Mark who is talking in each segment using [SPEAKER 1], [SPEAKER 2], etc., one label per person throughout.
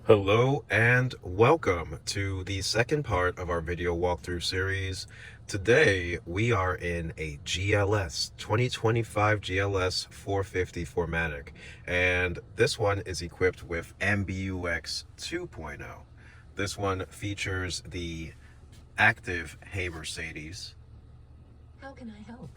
[SPEAKER 1] Hello and welcome to the second part of our video walkthrough series. Today we are in a GLS 2025 GLS 450 4MATIC, and this one is equipped with MBUX 2.0. This one features the active Hey Mercedes.
[SPEAKER 2] How can I help?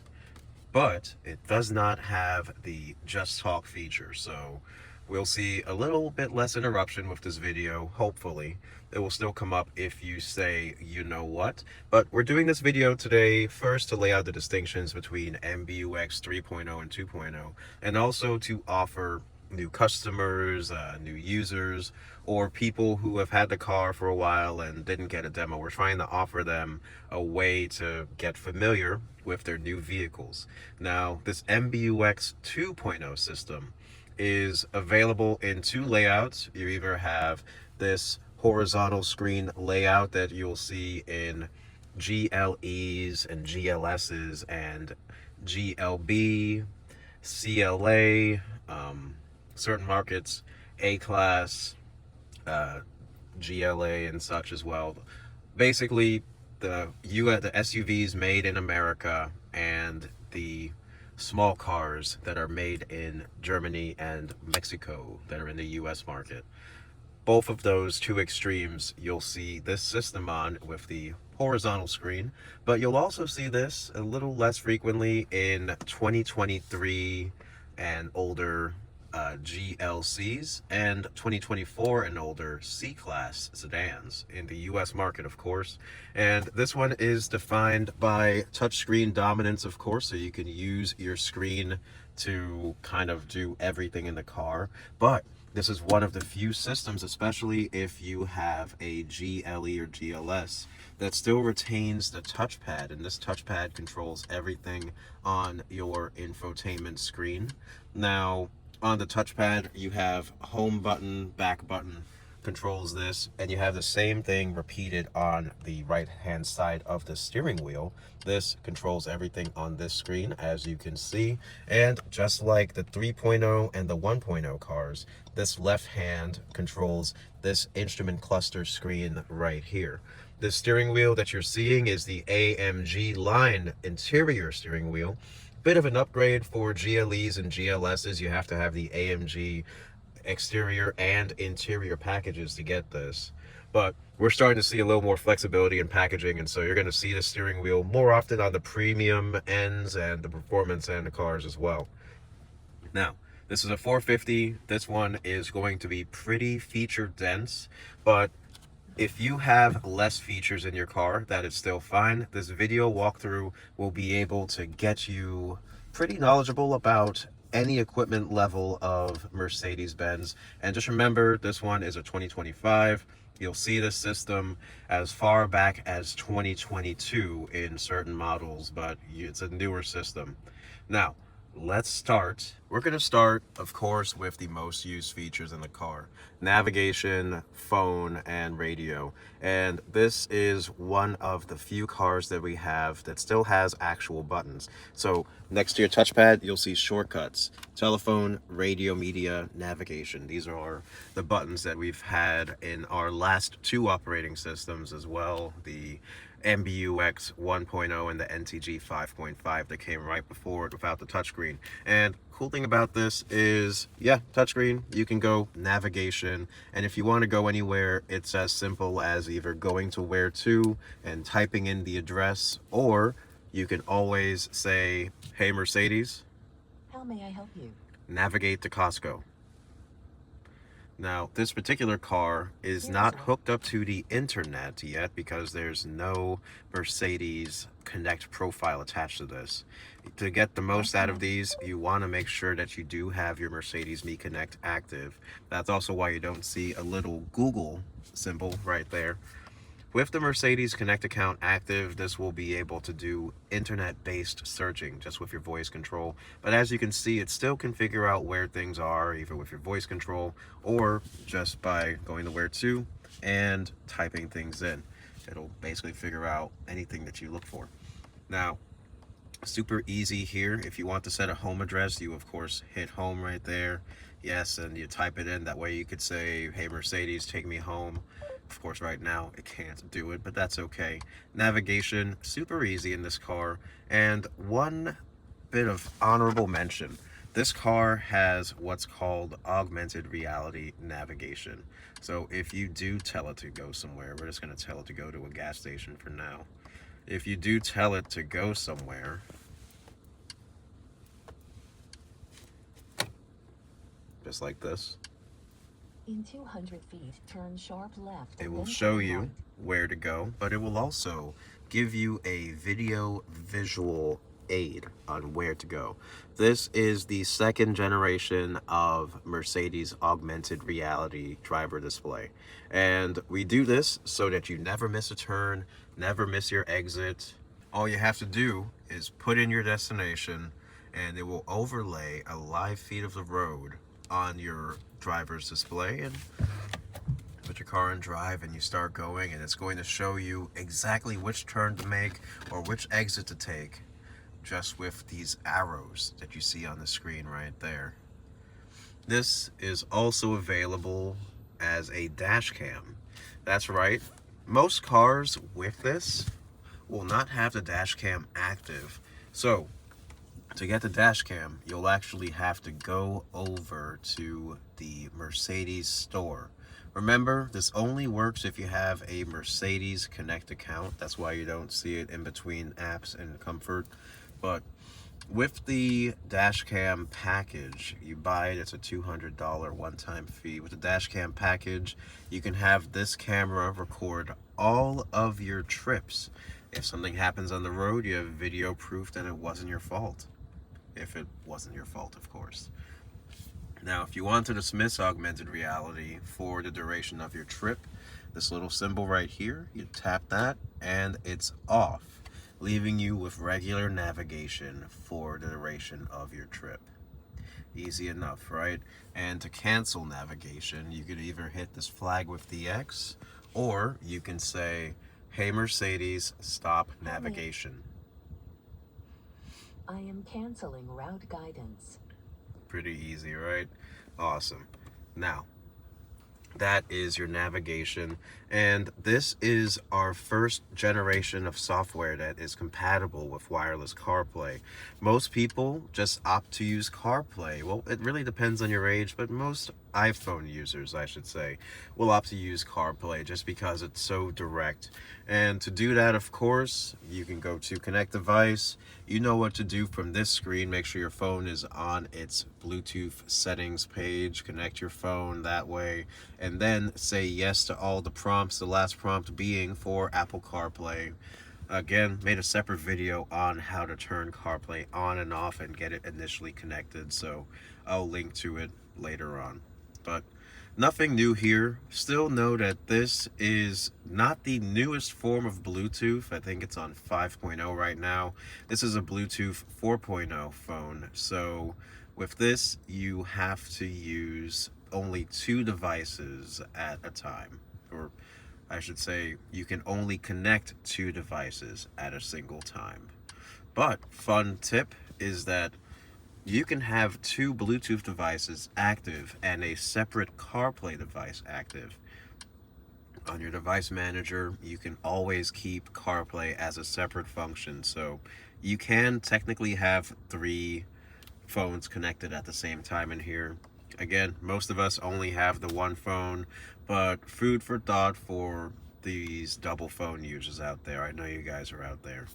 [SPEAKER 1] But it does not have the Just Talk feature, so we'll see a little bit less interruption with this video, hopefully. It will still come up if you say, you know what. But we're doing this video today first to lay out the distinctions between MBUX 3.0 and 2.0, and also to offer new customers, new users, or people who have had the car for a while and didn't get a demo. We're trying to offer them a way to get familiar with their new vehicles. Now, this MBUX 2.0 system is available in two layouts. You either have this horizontal screen layout that you'll see in GLEs and GLSs and GLB, CLA, certain markets, A-Class, GLA and such as well. Basically, the SUVs made in America and the small cars that are made in Germany and Mexico that are in the US market. Both of those two extremes, you'll see this system on with the horizontal screen, but you'll also see this a little less frequently in 2023 and older GLCs and 2024 and older C-Class sedans in the US market, of course. And this one is defined by touchscreen dominance, of course, so you can use your screen to kind of do everything in the car. But this is one of the few systems, especially if you have a GLE or GLS, that still retains the touchpad, and this touchpad controls everything on your infotainment screen. Now, on the touchpad, you have home button, back button controls this, and you have the same thing repeated on the right hand side of the steering wheel. This controls everything on this screen, as you can see, and just like the 3.0 and the 1.0 cars, this left hand controls this instrument cluster screen right here. The steering wheel that you're seeing is the AMG line interior steering wheel. Bit of an upgrade for GLEs and GLSs. You have to have the AMG exterior and interior packages to get this, but we're starting to see a little more flexibility in packaging, and so you're going to see the steering wheel more often on the premium ends and the performance end of cars as well. Now, this is a 450. This one is going to be pretty feature dense, but if you have less features in your car, that is still fine. This video walkthrough will be able to get you pretty knowledgeable about any equipment level of Mercedes-Benz. And just remember, this one is a 2025. You'll see this system as far back as 2022 in certain models, but it's a newer system. Now, let's start. We're going to start, of course, with the most used features in the car: navigation, phone, and radio. And this is one of the few cars that we have that still has actual buttons. So next to your touchpad, you'll see shortcuts: telephone, radio, media, navigation. These are the buttons that we've had in our last two operating systems as well, the MBUX 1.0 and the NTG 5.5 that came right before it without the touchscreen. And cool thing about this is, yeah, touchscreen, you can go navigation, and if you want to go anywhere, it's as simple as either going to where to and typing in the address, or you can always say, hey Mercedes,
[SPEAKER 2] How may I help you?
[SPEAKER 1] navigate to Costco. Now, this particular car is not hooked up to the internet yet because there's no Mercedes Connect profile attached to this. To get the most out of these, you want to make sure that you do have your Mercedes Me Connect active. That's also why you don't see a little Google symbol right there. With the Mercedes Connect account active, this will be able to do internet-based searching just with your voice control. But as you can see, it still can figure out where things are, either with your voice control or just by going to where to and typing things in. It'll basically figure out anything that you look for. Now, Super easy here. If you want to set a home address, you of course hit home right there. Yes, and you type it in. That way you could say, hey Mercedes, take me home. Of course, right now it can't do it, but that's okay. Navigation, super easy in this car. And one bit of honorable mention. This car has what's called augmented reality navigation. So if you do tell it to go somewhere, we're just going to tell it to go to a gas station for now. If you do tell it to go somewhere, just like this,
[SPEAKER 2] In 200 feet, turn sharp left.
[SPEAKER 1] it
[SPEAKER 2] and
[SPEAKER 1] will
[SPEAKER 2] then
[SPEAKER 1] show
[SPEAKER 2] turn
[SPEAKER 1] you
[SPEAKER 2] right.
[SPEAKER 1] where to go, but it will also give you a video visual aid on where to go. This is the second generation of Mercedes augmented reality driver display. And we do this so that you never miss a turn, never miss your exit. All you have to do is put in your destination and it will overlay a live feed of the road on your driver's display, and put your car in drive and you start going, and it's going to show you exactly which turn to make or which exit to take just with these arrows that you see on the screen right there. This is also available as a dash cam. That's right, most cars with this will not have the dash cam active. So to get the dash cam, you'll actually have to go over to the Mercedes store. Remember, this only works if you have a Mercedes Connect account. That's why you don't see it in between apps and comfort. But with the dash cam package, you buy it, it's a $200 one-time fee. With the dash cam package, you can have this camera record all of your trips. If something happens on the road, you have video proof that it wasn't your fault. If it wasn't your fault, of course. Now, if you want to dismiss augmented reality for the duration of your trip, this little symbol right here, you tap that and it's off, leaving you with regular navigation for the duration of your trip. Easy enough, right? And to cancel navigation, you could either hit this flag with the X, or you can say, hey Mercedes, stop navigation.
[SPEAKER 2] I am canceling route guidance.
[SPEAKER 1] Pretty easy, right? Awesome. Now, that is your navigation, and this is our first generation of software that is compatible with wireless CarPlay. Most people just opt to use CarPlay. Well, it really depends on your age, but most iPhone users, I should say, will opt to use CarPlay just because it's so direct. And to do that, of course, you can go to Connect Device. You know what to do from this screen. Make sure your phone is on its Bluetooth settings page. Connect your phone that way, and then say yes to all the prompts, the last prompt being for Apple CarPlay. Again, made a separate video on how to turn CarPlay on and off and get it initially connected, so I'll link to it later on. But nothing new here. Still know that this is not the newest form of Bluetooth. I think it's on 5.0 right now. This is a Bluetooth 4.0 phone. So with this, you have to use only 2 devices at a time. Or I should say, you can only connect 2 devices at a single time. But fun tip is that you can have 2 Bluetooth devices active and a separate CarPlay device active. On your device manager, you can always keep CarPlay as a separate function. So you can technically have 3 phones connected at the same time in here. Again, most of us only have the one phone, but food for thought for these double phone users out there. I know you guys are out there.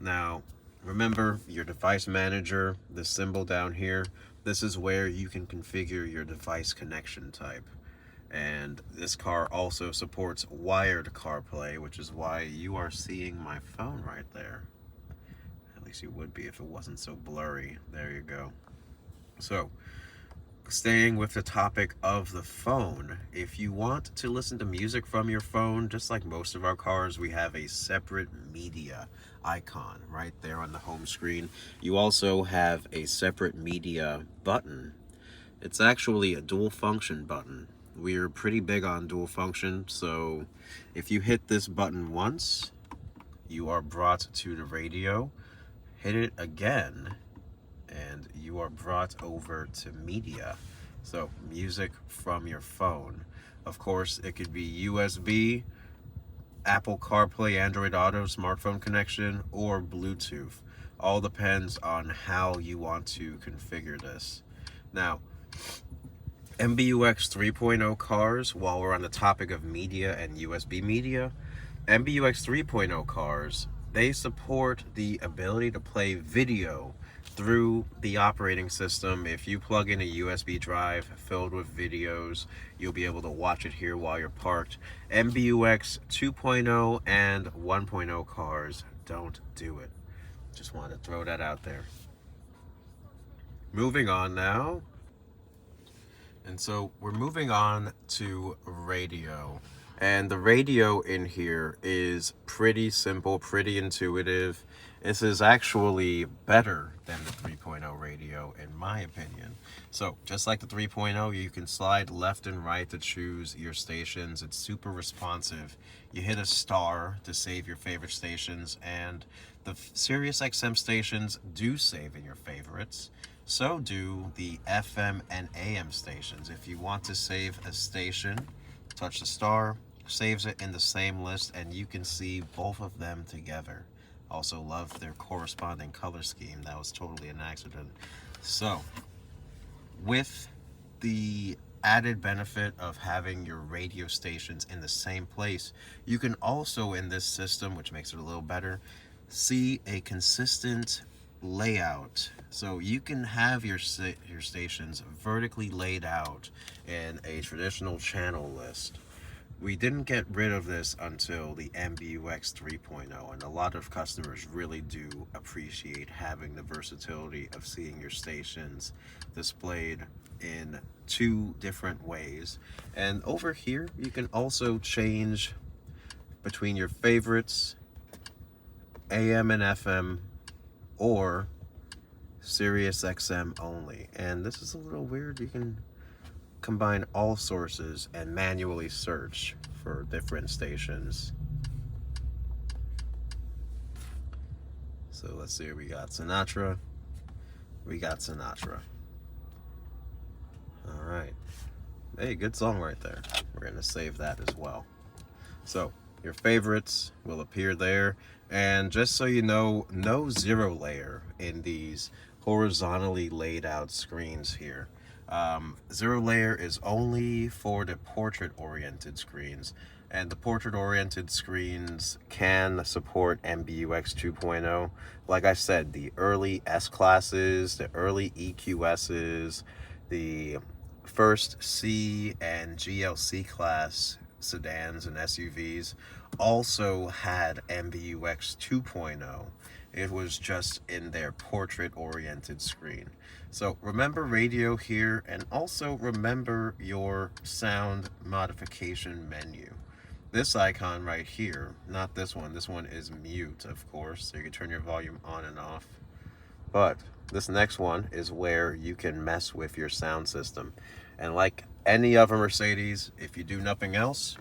[SPEAKER 1] Now, remember your device manager, the symbol down here, this is where you can configure your device connection type. And this car also supports wired CarPlay, which is why you are seeing my phone right there. At least you would be if it wasn't so blurry. There you go. So, staying with the topic of the phone, if you want to listen to music from your phone, just like most of our cars, we have a separate media icon right there on the home screen. You also have a separate media button. It's actually a dual function button. We're pretty big on dual function, so if you hit this button once, you are brought to the radio. hit it again, and you are brought over to media. So music from your phone. Of course, it could be USB, Apple CarPlay, Android Auto, smartphone connection, or Bluetooth. All depends on how you want to configure this. Now, MBUX 3.0 cars, while we're on the topic of media and USB media, MBUX 3.0 cars, they support the ability to play video through the operating system. If you plug in a USB drive filled with videos, you'll be able to watch it here while you're parked. MBUX 2.0 and 1.0 cars don't do it. Just wanted to throw that out there. Moving on now. And so we're moving on to radio. And the radio in here is pretty simple, pretty intuitive. This is actually better than the 3.0 radio, in my opinion. So just like the 3.0, you can slide left and right to choose your stations. It's super responsive. You hit a star to save your favorite stations, and the Sirius XM stations do save in your favorites. So do the FM and AM stations. If you want to save a station, touch the star, saves it in the same list, and you can see both of them together. Also love their corresponding color scheme. That was totally an accident. So, with the added benefit of having your radio stations in the same place, you can also, in this system, which makes it a little better, see a consistent layout. So you can have your stations vertically laid out in a traditional channel list. We didn't get rid of this until the MBUX 3.0, and a lot of customers really do appreciate having the versatility of seeing your stations displayed in two different ways. And over here, you can also change between your favorites, AM and FM, or Sirius XM only. And this is a little weird. You can combine all sources and manually search for different stations. So let's see, we got Sinatra. All right. Hey, good song right there. We're gonna save that as well. So your favorites will appear there. And just so you know, no zero layer in these horizontally laid out screens here. Zero layer is only for the portrait oriented screens, and the portrait oriented screens can support MBUX 2.0. Like I said, the early S classes, the early EQSs, the first C and GLC class sedans and SUVs also had MBUX 2.0. It was just in their portrait oriented screen. So remember radio here, and also remember your sound modification menu. This icon right here, not this one is mute, of course, so you can turn your volume on and off. But this next one is where you can mess with your sound system. And like any other Mercedes, if you do nothing else,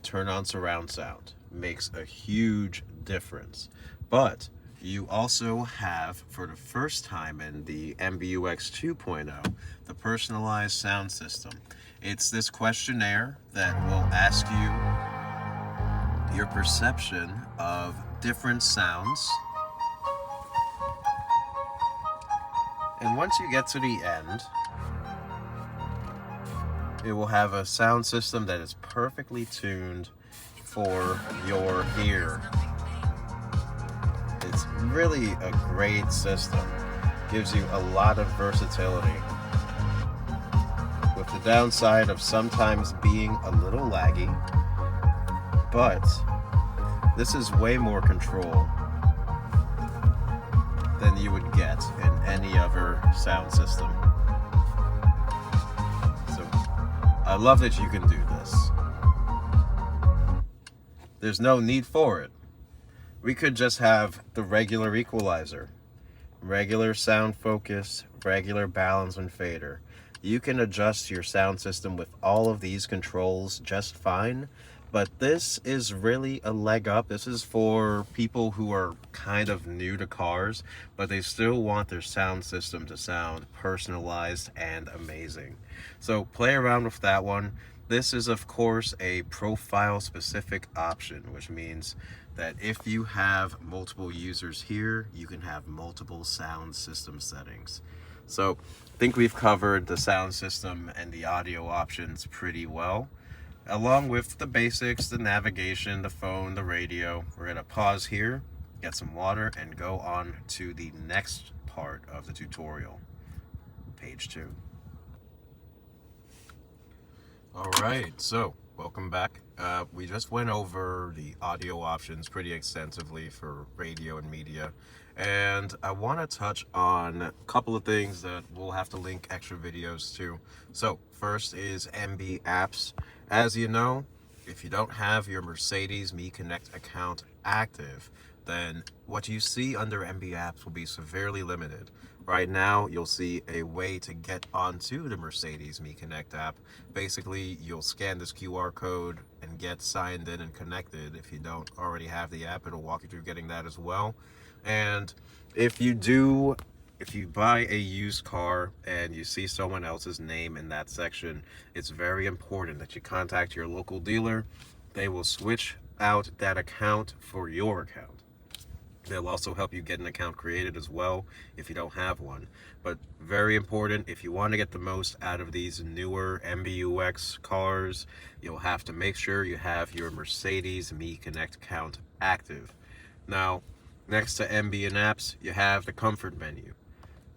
[SPEAKER 1] turn on surround sound. Makes a huge difference. But you also have, for the first time in the MBUX 2.0, the personalized sound system. It's this questionnaire that will ask you your perception of different sounds. And once you get to the end, it will have a sound system that is perfectly tuned for your ear. It's really a great system. Gives you a lot of versatility, with the downside of sometimes being a little laggy, but this is way more control than you would get in any other sound system. So I love that you can do this. There's no need for it. We could just have the regular equalizer, regular sound focus, regular balance and fader. You can adjust your sound system with all of these controls just fine, But this is really a leg up. This is for people who are kind of new to cars, but they still want their sound system to sound personalized and amazing. So play around with that one. This is, of course, a profile specific option, which means that if you have multiple users here, you can have multiple sound system settings. So I think we've covered the sound system and the audio options pretty well, along with the basics, the navigation, the phone, the radio. We're going to pause here, get some water, and go on to the next part of the tutorial, page 2. All right, so welcome back. We just went over the audio options pretty extensively for radio and media, and I want to touch on a couple of things that we'll have to link extra videos to. So first is MBUX. As you know, if you don't have your Mercedes Me Connect account active, then what you see under MBUX will be severely limited. Right now, you'll see a way to get onto the Mercedes Me Connect app. Basically, you'll scan this QR code and get signed in and connected. If you don't already have the app, it'll walk you through getting that as well. And if you buy a used car and you see someone else's name in that section, it's very important that you contact your local dealer. They will switch out that account for your account. They'll also help you get an account created as well if you don't have one. But very important, if you want to get the most out of these newer MBUX cars, you'll have to make sure you have your Mercedes Me Connect account active. Now, next to MB and apps, you have the comfort menu.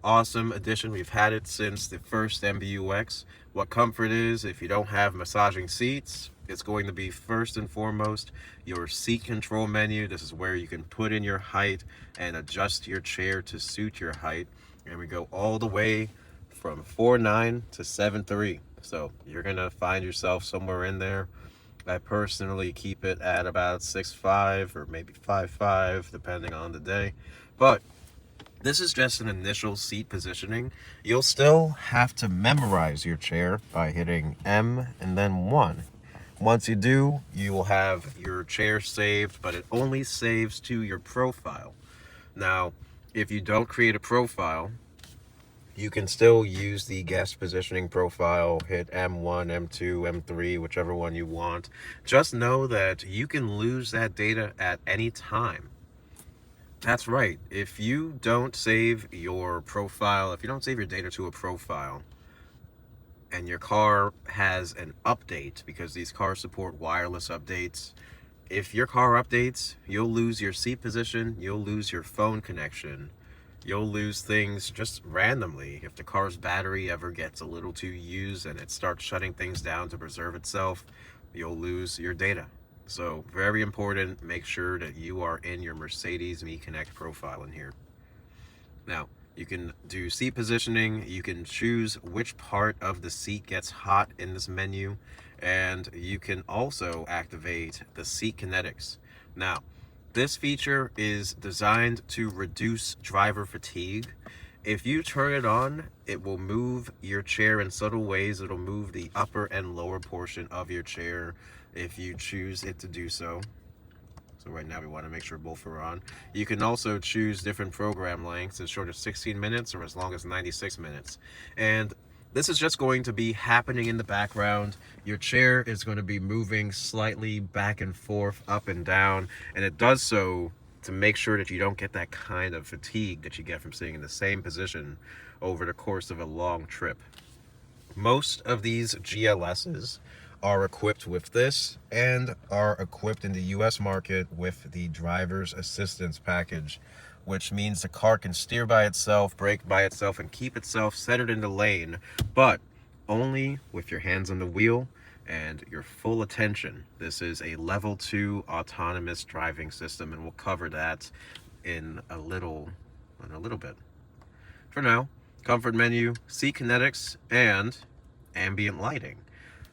[SPEAKER 1] Awesome addition. We've had it since the first MBUX. What comfort is, if you don't have massaging seats, it's going to be first and foremost your seat control menu. This is where you can put in your height and adjust your chair to suit your height. And we go all the way from 4'9" to 7'3". So you're going to find yourself somewhere in there. I personally keep it at about 6'5" or maybe 5'5", depending on the day. But this is just an initial seat positioning. You'll still have to memorize your chair by hitting M and then 1. Once you do, you will have your chair saved, but it only saves to your profile. Now, if you don't create a profile, you can still use the guest positioning profile, hit M1, M2, M3, whichever one you want. Just know that you can lose that data at any time. That's right. If you don't save your profile, if you don't save your data to a profile, and your car has an update, because these cars support wireless updates, if your car updates, you'll lose your seat position, you'll lose your phone connection, you'll lose things just randomly. If the car's battery ever gets a little too used and it starts shutting things down to preserve itself, you'll lose your data. So very important, make sure that you are in your Mercedes Me Connect profile in here. Now, you can do seat positioning, you can choose which part of the seat gets hot in this menu, and you can also activate the seat kinetics. Now, this feature is designed to reduce driver fatigue. If you turn it on, it will move your chair in subtle ways. It'll move the upper and lower portion of your chair if you choose it to do so. So right now we want to make sure both are on. You can also choose different program lengths, as short as 16 minutes or as long as 96 minutes. And this is just going to be happening in the background. Your chair is going to be moving slightly back and forth, up and down, and it does so to make sure that you don't get that kind of fatigue that you get from sitting in the same position over the course of a long trip. Most of these GLSs are equipped with this and are equipped in the US market with the driver's assistance package, which means the car can steer by itself, brake by itself, and keep itself centered in the lane, but only with your hands on the wheel and your full attention. This is a level 2 autonomous driving system, and we'll cover that in a little bit. For now, comfort menu, seat kinetics, and ambient lighting.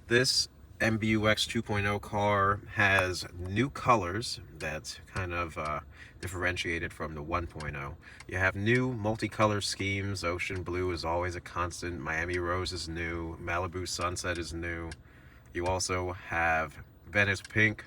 [SPEAKER 1] This MBUX 2.0 car has new colors that's kind of differentiated from the 1.0. You have new multicolor schemes. Ocean blue is always a constant. Miami rose is new. Malibu sunset is new. You also have Venice Pink,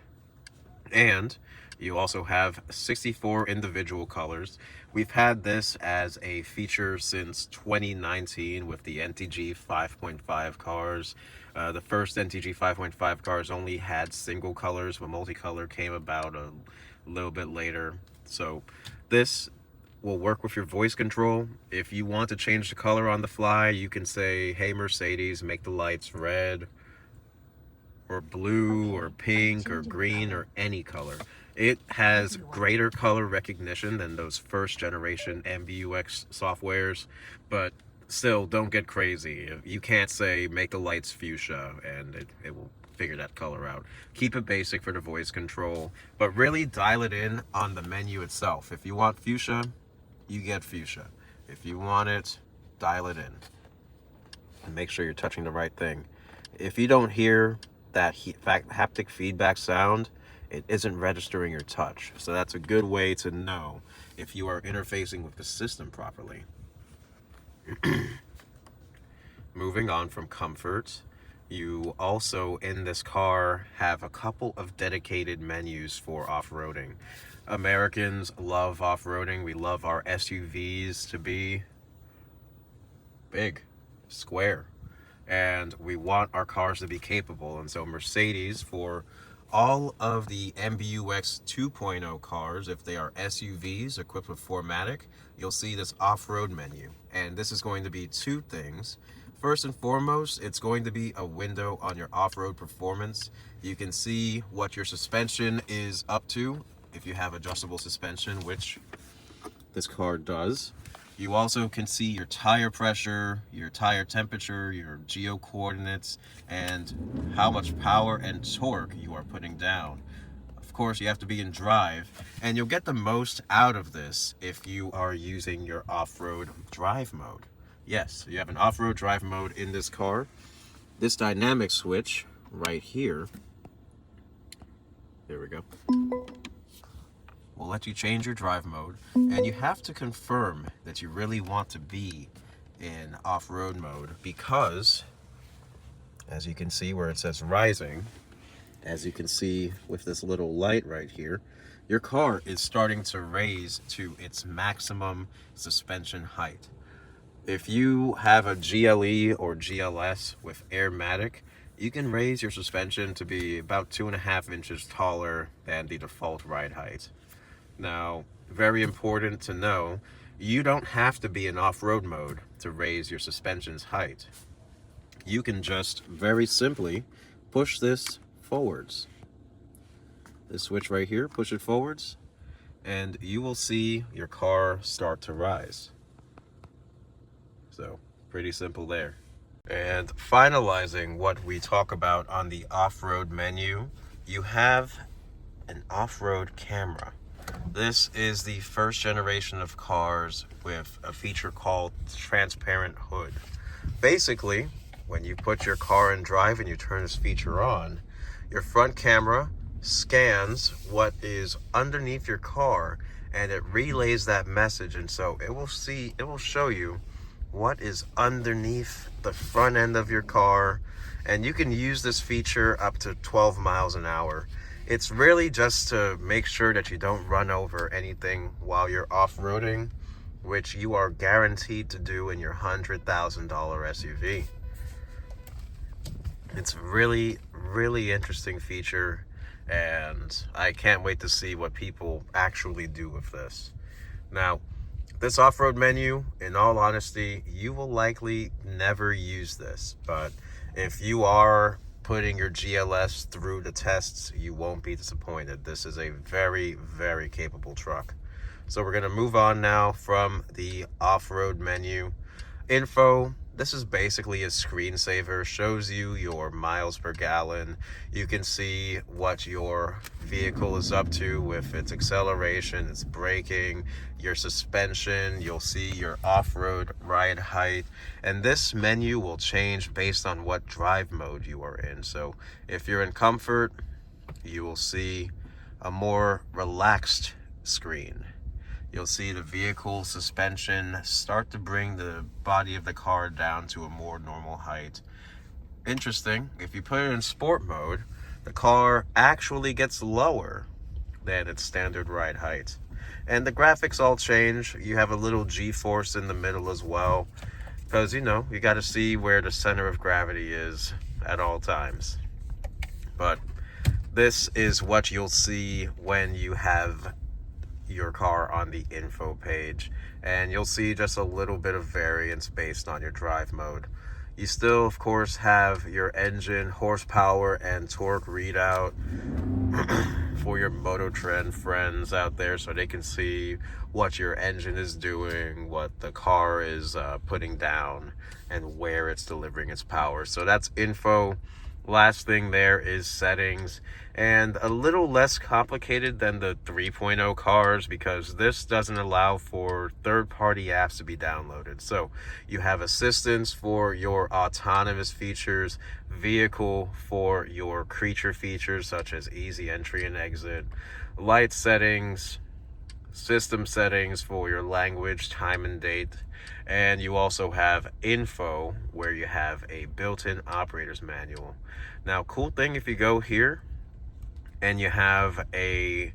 [SPEAKER 1] and you also have 64 individual colors. We've had this as a feature since 2019 with the NTG 5.5 cars. The first NTG 5.5 cars only had single colors, but multicolor came about a little bit later. So this will work with your voice control. If you want to change the color on the fly, you can say, hey Mercedes, make the lights red or blue or pink or green or any color. It has greater color recognition than those first generation MBUX softwares, but still, don't get crazy. You can't say make the lights fuchsia and it will figure that color out. Keep it basic for the voice control, but really dial it in on the menu itself. If you want fuchsia, you get fuchsia. If you want it, dial it in. And make sure you're touching the right thing. If you don't hear that haptic feedback sound, it isn't registering your touch. So that's a good way to know if you are interfacing with the system properly. Moving on from comfort, you also in this car have a couple of dedicated menus for off-roading. Americans love off-roading. We love our SUVs to be big, square, and we want our cars to be capable. And so Mercedes, for all of the MBUX 2.0 cars, if they are SUVs equipped with 4MATIC, you'll see this off-road menu. And this is going to be two things. First and foremost, it's going to be a window on your off-road performance. You can see what your suspension is up to if you have adjustable suspension, which this car does. You also can see your tire pressure, your tire temperature, your geo coordinates, and how much power and torque you are putting down. Of course, you have to be in drive, and you'll get the most out of this if you are using your off-road drive mode. Yes, you have an off-road drive mode in this car. This dynamic switch right here, there we go, will let you change your drive mode, and you have to confirm that you really want to be in off-road mode, because as you can see where it says rising, as you can see with this little light right here, your car is starting to raise to its maximum suspension height. If you have a GLE or GLS with Airmatic, you can raise your suspension to be about 2.5 inches taller than the default ride height. Now, very important to know, you don't have to be in off-road mode to raise your suspension's height. You can just very simply push this forwards. This switch right here, push it forwards, and you will see your car start to rise. So, pretty simple there. And finalizing what we talk about on the off-road menu, you have an off-road camera. This is the first generation of cars with a feature called transparent hood. Basically, when you put your car in drive and you turn this feature on, your front camera scans what is underneath your car and it relays that message, and so it will show you what is underneath the front end of your car, and you can use this feature up to 12 miles an hour. It's really just to make sure that you don't run over anything while you're off-roading, which you are guaranteed to do in your $100,000 SUV. It's really, really interesting feature, and I can't wait to see what people actually do with this. Now, this off-road menu, in all honesty, you will likely never use this, but if you are putting your GLS through the tests, you won't be disappointed. This is a very, very capable truck. So we're going to move on now from the off-road menu. Info, this is basically a screensaver, shows you your miles per gallon. You can see what your vehicle is up to with its acceleration, its braking, your suspension. You'll see your off-road ride height, and this menu will change based on what drive mode you are in. So if you're in comfort, you will see a more relaxed screen. You'll see the vehicle suspension start to bring the body of the car down to a more normal height. Interesting, if you put it in sport mode, the car actually gets lower than its standard ride height. And the graphics all change. You have a little G-force in the middle as well, because, you know, you got to see where the center of gravity is at all times. But this is what you'll see when you have your car on the info page, and you'll see just a little bit of variance based on your drive mode. You still, of course, have your engine horsepower and torque readout for your Moto Trend friends out there, so they can see what your engine is doing, what the car is putting down, and where it's delivering its power. So that's info. Last thing there is settings, and a little less complicated than the 3.0 cars, because this doesn't allow for third-party apps to be downloaded. So you have assistance for your autonomous features, vehicle for your creature features such as easy entry and exit, light settings, system settings for your language, time and date, and you also have info where you have a built-in operator's manual. Now, cool thing, if you go here and you have a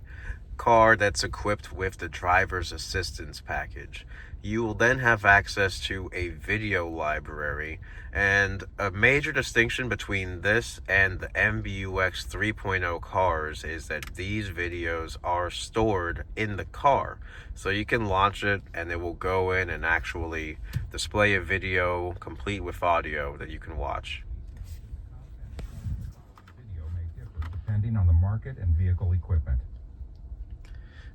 [SPEAKER 1] car that's equipped with the driver's assistance package, you will then have access to a video library. And a major distinction between this and the MBUX 3.0 cars is that these videos are stored in the car. So you can launch it and it will go in and actually display a video complete with audio that you can watch.
[SPEAKER 3] Video may differ depending on the market and vehicle equipment.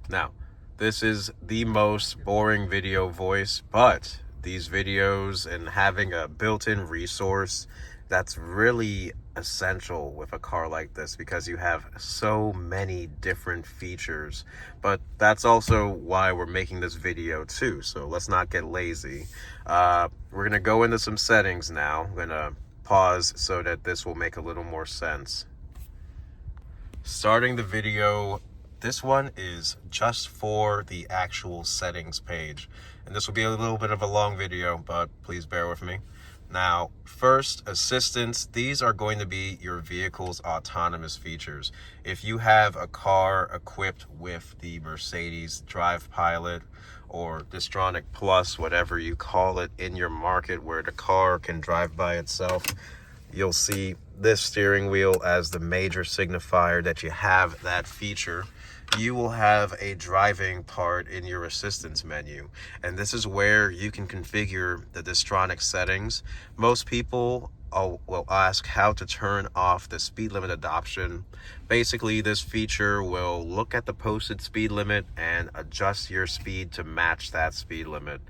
[SPEAKER 1] Now, this is the most boring video voice, but these videos and having a built-in resource, that's really essential with a car like this, because you have so many different features. But that's also why we're making this video too, so let's not get lazy. We're gonna go into some settings now. I'm gonna pause so that this will make a little more sense. Starting the video, this one is just for the actual settings page, and this will be a little bit of a long video, but please bear with me. Now, first, assistance. These are going to be your vehicle's autonomous features. If you have a car equipped with the Mercedes Drive Pilot or Distronic Plus, whatever you call it in your market, where the car can drive by itself, you'll see this steering wheel as the major signifier that you have that feature. You will have a driving part in your assistance menu, and this is where you can configure the Distronic settings. Most people will ask how to turn off the speed limit adoption. Basically, this feature will look at the posted speed limit and adjust your speed to match that speed limit.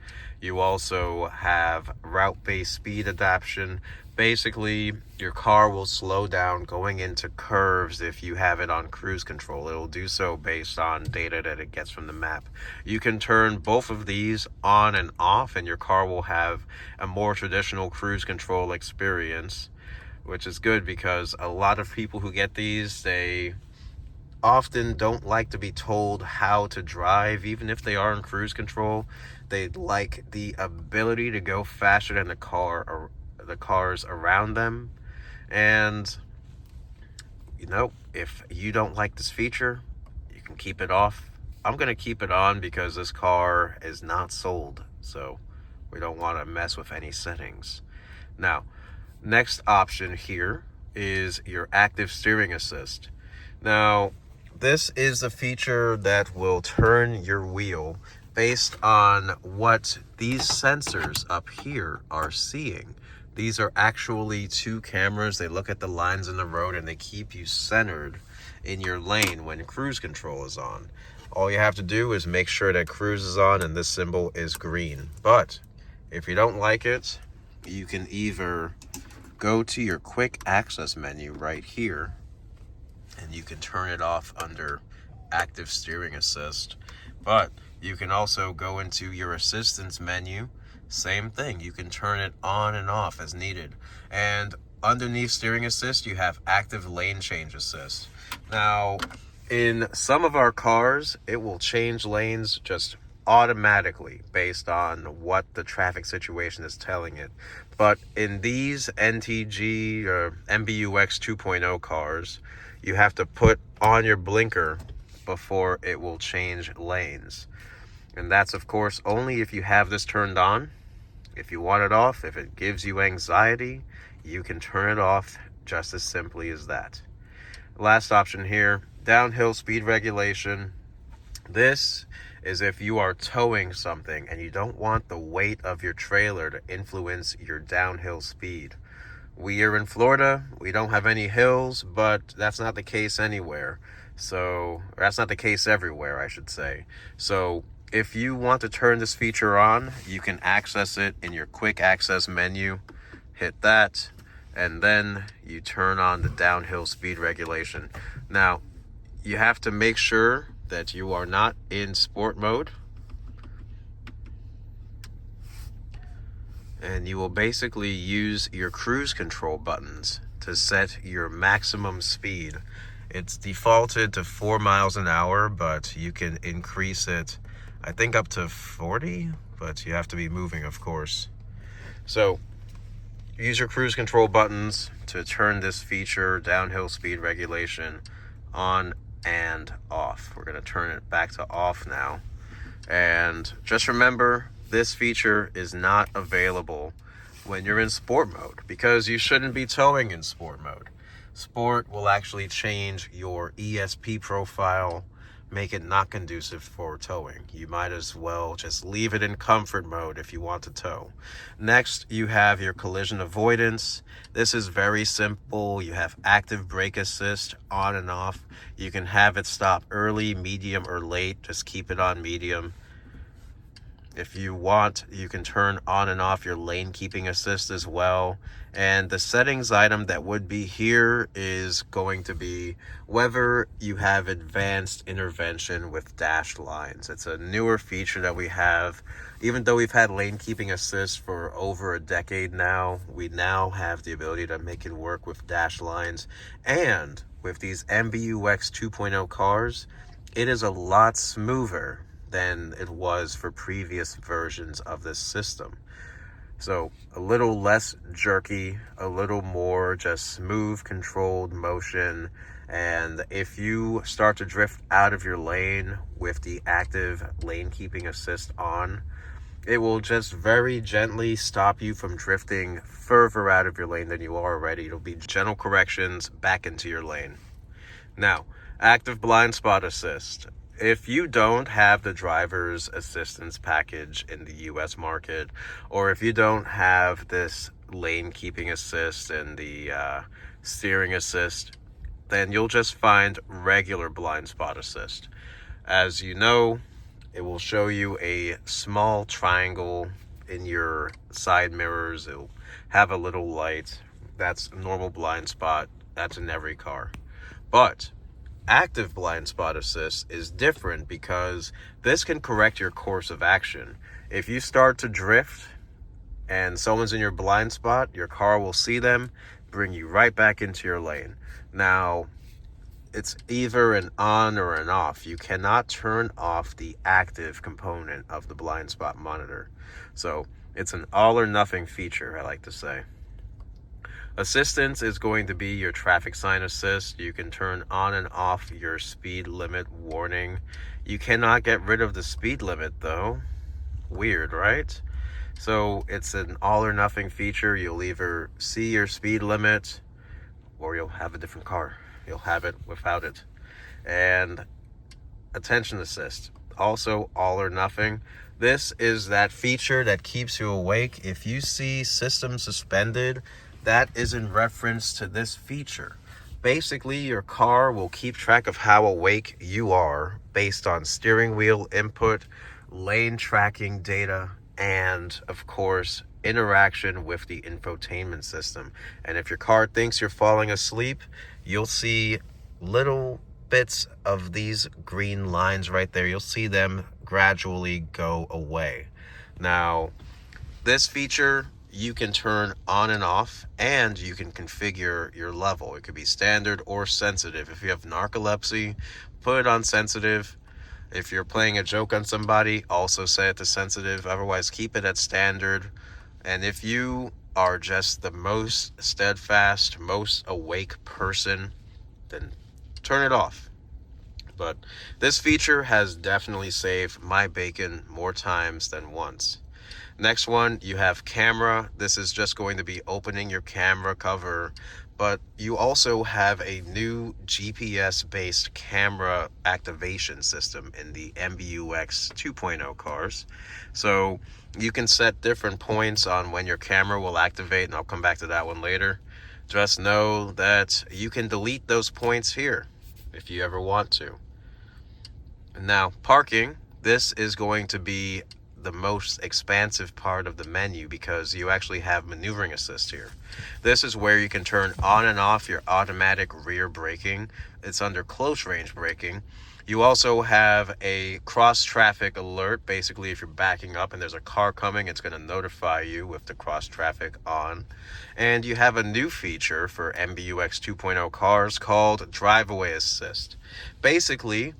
[SPEAKER 1] You also have route-based speed adaptation. Basically, your car will slow down going into curves if you have it on cruise control. It will do so based on data that it gets from the map. You can turn both of these on and off, and your car will have a more traditional cruise control experience, which is good because a lot of people who get these, they often don't like to be told how to drive. Even if they are in cruise control, they like the ability to go faster than the cars around them. And you know, if you don't like this feature, you can keep it off. I'm gonna keep it on because this car is not sold, so we don't want to mess with any settings. Now, next option here is your active steering assist. Now, this is a feature that will turn your wheel based on what these sensors up here are seeing. These are actually two cameras. They look at the lines in the road and they keep you centered in your lane when cruise control is on. All you have to do is make sure that cruise is on and this symbol is green. But if you don't like it, you can either go to your quick access menu right here and you can turn it off under active steering assist. But you can also go into your assistance menu. Same thing, you can turn it on and off as needed. And underneath steering assist, you have active lane change assist. Now, in some of our cars, it will change lanes just automatically based on what the traffic situation is telling it. But in these NTG or MBUX 2.0 cars, you have to put on your blinker before it will change lanes. And that's, of course, only if you have this turned on. If you want it off, if it gives you anxiety, you can turn it off just as simply as that. Last option here, downhill speed regulation. This is if you are towing something and you don't want the weight of your trailer to influence your downhill speed. We are in Florida, we don't have any hills, but that's not the case anywhere. So, that's not the case everywhere, I should say. So, if you want to turn this feature on, you can access it in your quick access menu. Hit that, and then you turn on the downhill speed regulation. Now, you have to make sure that you are not in sport mode. And you will basically use your cruise control buttons to set your maximum speed. It's defaulted to 4 miles an hour, but you can increase it, I think, up to 40, but you have to be moving, of course. So use your cruise control buttons to turn this feature, downhill speed regulation, on and off. We're going to turn it back to off now. And just remember, this feature is not available when you're in sport mode, because you shouldn't be towing in sport mode. Sport will actually change your ESP profile, make it not conducive for towing. You might as well just leave it in comfort mode if you want to tow. Next, you have your collision avoidance. This is very simple. You have active brake assist on and off. You can have it stop early, medium, or late. Just keep it on medium. If you want, you can turn on and off your lane keeping assist as well. And the settings item that would be here is going to be whether you have advanced intervention with dashed lines. It's a newer feature that we have. Even though we've had lane keeping assist for over a decade now, we now have the ability to make it work with dashed lines. And with these MBUX 2.0 cars, it is a lot smoother than it was for previous versions of this system. So a little less jerky, a little more just smooth, controlled motion. And if you start to drift out of your lane with the active lane keeping assist on, it will just very gently stop you from drifting further out of your lane than you are already. It'll be gentle corrections back into your lane. Now, active blind spot assist. If you don't have the driver's assistance package in the US market, or if you don't have this lane keeping assist and the steering assist, then you'll just find regular blind spot assist. As you know, it will show you a small triangle in your side mirrors. It'll have a little light. That's normal blind spot. That's in every car. But active blind spot assist is different because this can correct your course of action. If you start to drift and someone's in your blind spot, your car will see them, bring you right back into your lane. Now, it's either an on or an off. You cannot turn off the active component of the blind spot monitor. So it's an all or nothing feature, I like to say. Assistance is going to be your traffic sign assist. You can turn on and off your speed limit warning. You cannot get rid of the speed limit though. Weird, right? So it's an all or nothing feature. You'll either see your speed limit or you'll have a different car. You'll have it without it. And attention assist, also all or nothing. This is that feature that keeps you awake. If you see system suspended, that is in reference to this feature. Basically, your car will keep track of how awake you are based on steering wheel input, lane tracking data, and of course, interaction with the infotainment system. And if your car thinks you're falling asleep, you'll see little bits of these green lines right there. You'll see them gradually go away. Now, this feature you can turn on and off, and you can configure your level. It could be standard or sensitive. If you have narcolepsy, put it on sensitive. If you're playing a joke on somebody, also set it to sensitive. Otherwise, keep it at standard. And if you are just the most steadfast, most awake person, then turn it off. But this feature has definitely saved my bacon more times than once. Next one, you have camera. This is just going to be opening your camera cover, but you also have a new GPS-based camera activation system in the MBUX 2.0 cars. So you can set different points on when your camera will activate, and I'll come back to that one later. Just know that you can delete those points here if you ever want to. Now, parking, this is going to be the most expansive part of the menu because you actually have maneuvering assist here. This is where you can turn on and off your automatic rear braking. It's under close range braking. You also have a cross traffic alert. Basically, if you're backing up and there's a car coming, it's going to notify you with the cross traffic on. And you have a new feature for MBUX 2.0 cars called drive away assist. Basically,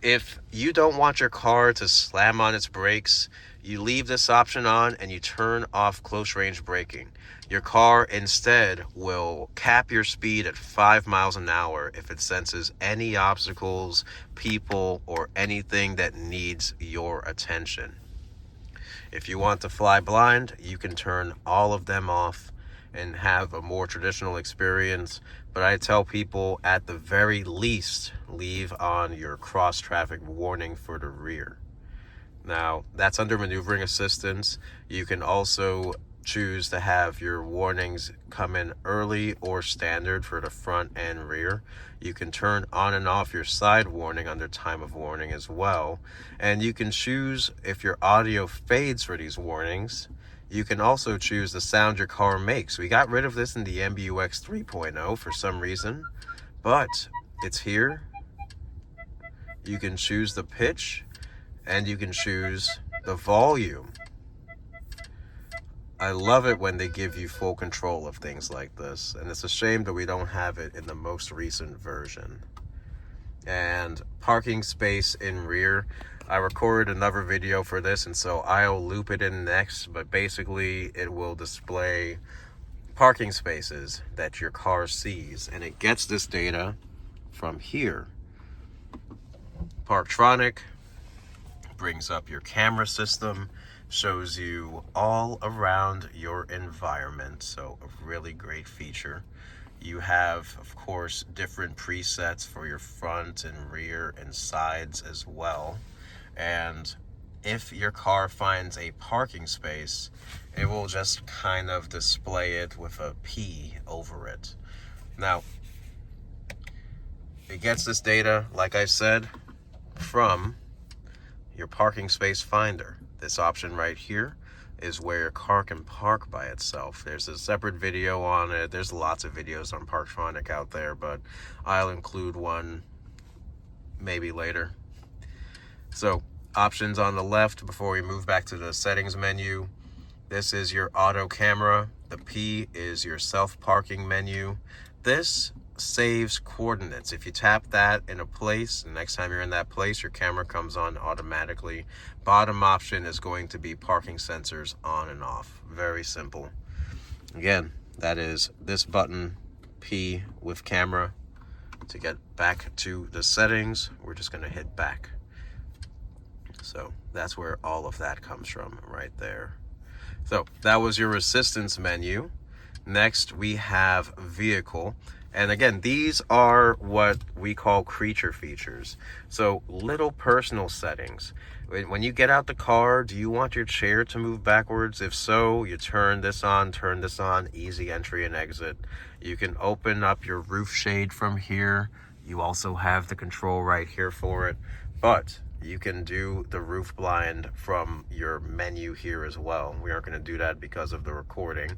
[SPEAKER 1] if you don't want your car to slam on its brakes, you leave this option on and you turn off close range braking. Your car instead will cap your speed at 5 miles an hour if it senses any obstacles, people, or anything that needs your attention. If you want to fly blind, you can turn all of them off and have a more traditional experience. But I tell people, at the very least, leave on your cross traffic warning for the rear. Now, that's under maneuvering assistance. You can also choose to have your warnings come in early or standard for the front and rear. You can turn on and off your side warning under time of warning as well. And you can choose if your audio fades for these warnings. You can also choose the sound your car makes. We got rid of this in the MBUX 3.0 for some reason, but it's here. You can choose the pitch and you can choose the volume. I love it when they give you full control of things like this, and it's a shame that we don't have it in the most recent version. And parking space in rear, I recorded another video for this, and so I'll loop it in next, but basically it will display parking spaces that your car sees, and it gets this data from here. PARKTRONIC brings up your camera system, shows you all around your environment, so a really great feature. You have, of course, different presets for your front and rear and sides as well. And if your car finds a parking space, it will just kind of display it with a P over it. Now, it gets this data, like I said, from your parking space finder. This option right here is where your car can park by itself. There's a separate video on it. There's lots of videos on PARKTRONIC out there, but I'll include one maybe later. So, options on the left before we move back to the settings menu. This is your auto camera. The P is your self-parking menu. This saves coordinates. If you tap that in a place, the next time you're in that place, your camera comes on automatically. Bottom option is going to be parking sensors on and off. Very simple. Again, that is this button, P with camera. To get back to the settings, we're just going to hit back. So that's where all of that comes from right there. So that was your assistance menu. Next, we have vehicle. And again, these are what we call creature features. So little personal settings. When you get out the car, do you want your chair to move backwards? If so, you turn this on, easy entry and exit. You can open up your roof shade from here. You also have the control right here for it. But you can do the roof blind from your menu here as well. We aren't going to do that because of the recording.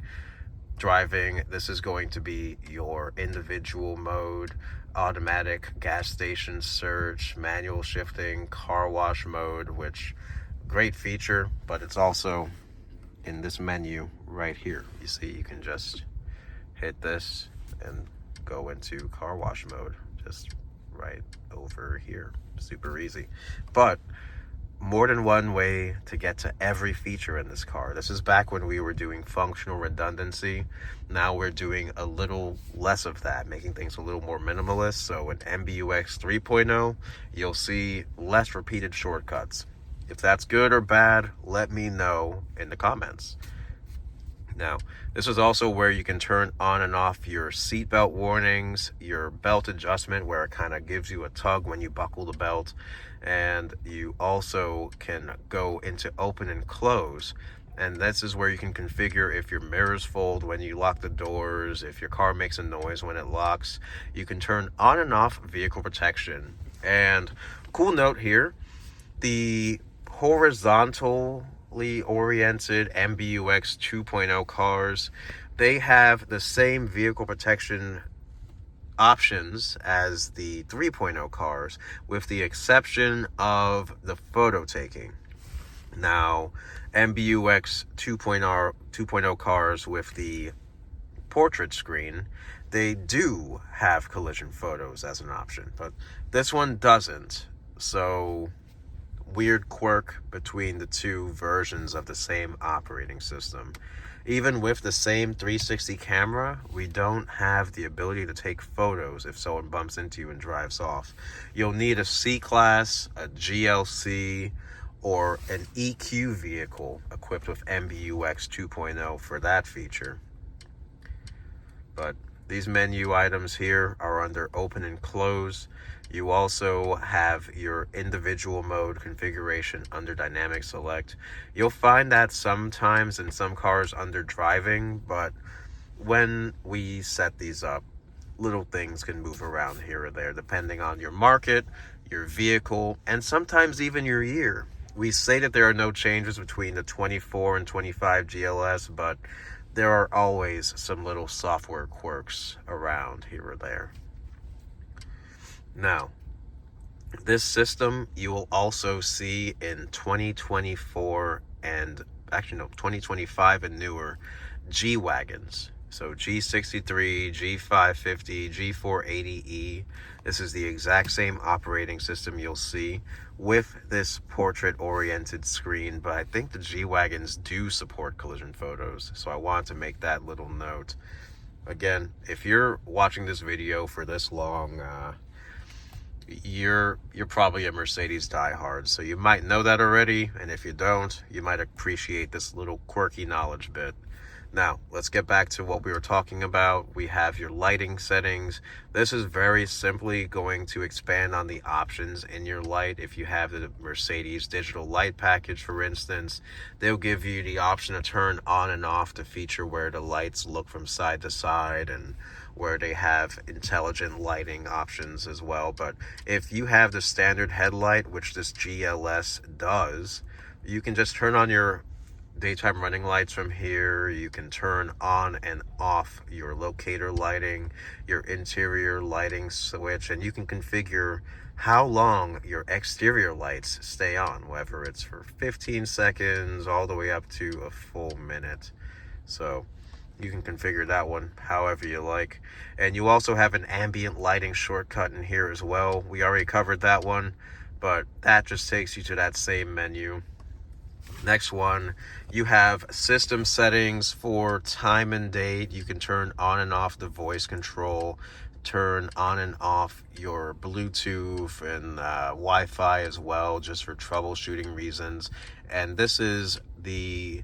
[SPEAKER 1] Driving, this is going to be your individual mode, automatic gas station search, manual shifting, car wash mode, which great feature, but it's also in this menu right here. You see, you can just hit this and go into car wash mode just right over here. Super easy. But more than one way to get to every feature in this car. This is back when we were doing functional redundancy. Now we're doing a little less of that, making things a little more minimalist. So in MBUX 3.0, you'll see less repeated shortcuts. If that's good or bad, let me know in the comments. Now, this is also where you can turn on and off your seatbelt warnings, your belt adjustment, where it kind of gives you a tug when you buckle the belt. And you also can go into open and close. And this is where you can configure if your mirrors fold when you lock the doors, if your car makes a noise when it locks. You can turn on and off vehicle protection. And cool note here, the horizontally oriented MBUX 2.0 cars, they have the same vehicle protection options as the 3.0 cars, with the exception of the photo taking. Now, MBUX 2.0 cars with the portrait screen, they do have collision photos as an option, but this one doesn't. So, weird quirk between the two versions of the same operating system. Even with the same 360 camera, we don't have the ability to take photos if someone bumps into you and drives off. You'll need a C-Class, a GLC, or an EQ vehicle equipped with MBUX 2.0 for that feature. But these menu items here are under open and close. You also have your individual mode configuration under dynamic select. You'll find that sometimes in some cars under driving, but when we set these up, little things can move around here or there depending on your market, your vehicle, and sometimes even your year. We say that there are no changes between the 24 and 25 GLS, but there are always some little software quirks around here or there. Now, this system you will also see in 2024 and 2025 and newer G-Wagons. So G63, G550, G480E. This is the exact same operating system you'll see with this portrait-oriented screen, but I think the G-Wagons do support collision photos, so I want to make that little note. Again, if you're watching this video for this long, you're probably a Mercedes diehard, so you might know that already, and if you don't, you might appreciate this little quirky knowledge bit. Now, let's get back to what we were talking about. We have your lighting settings. This is very simply going to expand on the options in your light. If you have the Mercedes digital light package, for instance, they'll give you the option to turn on and off the feature where the lights look from side to side, and where they have intelligent lighting options as well. But if you have the standard headlight, which this GLS does, you can just turn on your daytime running lights from here. You can turn on and off your locator lighting, your interior lighting switch, and you can configure how long your exterior lights stay on, whether it's for 15 seconds all the way up to a full minute. So you can configure that one however you like. And you also have an ambient lighting shortcut in here as well. We already covered that one, but that just takes you to that same menu. Next one, you have system settings for time and date. You can turn on and off the voice control, turn on and off your Bluetooth and Wi-Fi as well, just for troubleshooting reasons. And this is the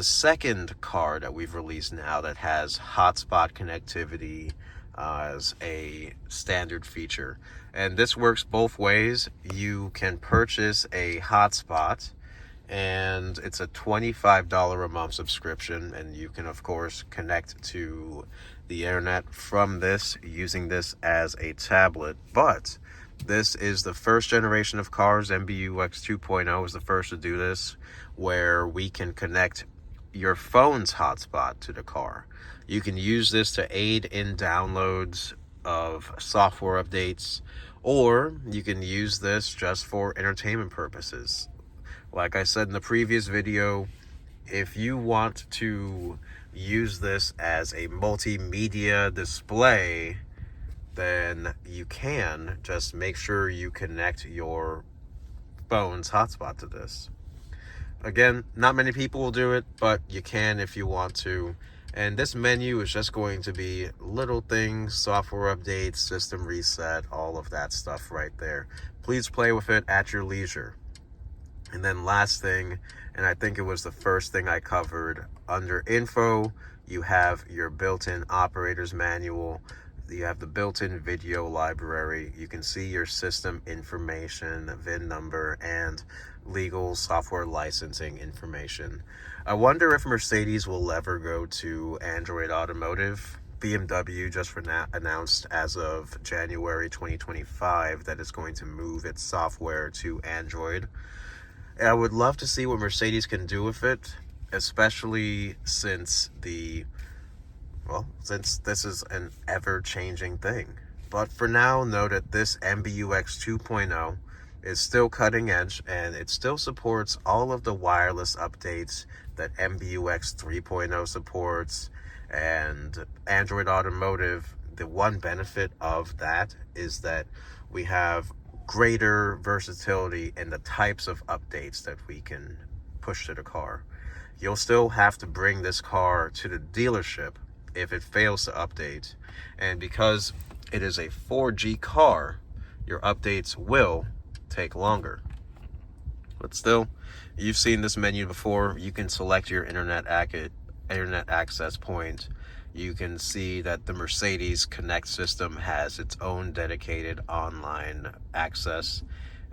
[SPEAKER 1] second car that we've released now that has hotspot connectivity as a standard feature. And this works both ways. You can purchase a hotspot, and it's a $25 a month subscription, and you can of course connect to the internet from this using this as a tablet. But this is the first generation of cars. MBUX 2.0 is the first to do this, where we can connect your phone's hotspot to the car. You can use this to aid in downloads of software updates, or you can use this just for entertainment purposes. Like I said in the previous video, if you want to use this as a multimedia display, then you can. Just make sure you connect your phone's hotspot to this. Again, not many people will do it, but you can if you want to. And this menu is just going to be little things, software updates, system reset, all of that stuff right there. Please play with it at your leisure. And then last thing, and I think it was the first thing I covered, under info, you have your built-in operator's manual. You have the built-in video library. You can see your system information, VIN number, and legal software licensing information. I wonder if Mercedes will ever go to Android Automotive. BMW just announced as of January 2025 that it's going to move its software to Android. And I would love to see what Mercedes can do with it, especially since this is an ever-changing thing. But for now, know that this MBUX 2.0 is still cutting edge, and it still supports all of the wireless updates that MBUX 3.0 supports. And Android Automotive, the one benefit of that is that we have greater versatility in the types of updates that we can push to the car. You'll still have to bring this car to the dealership if it fails to update, and because it is a 4G car, your updates will take longer. But still, you've seen this menu before. You can select your internet access point. You can see that the Mercedes Connect system has its own dedicated online access,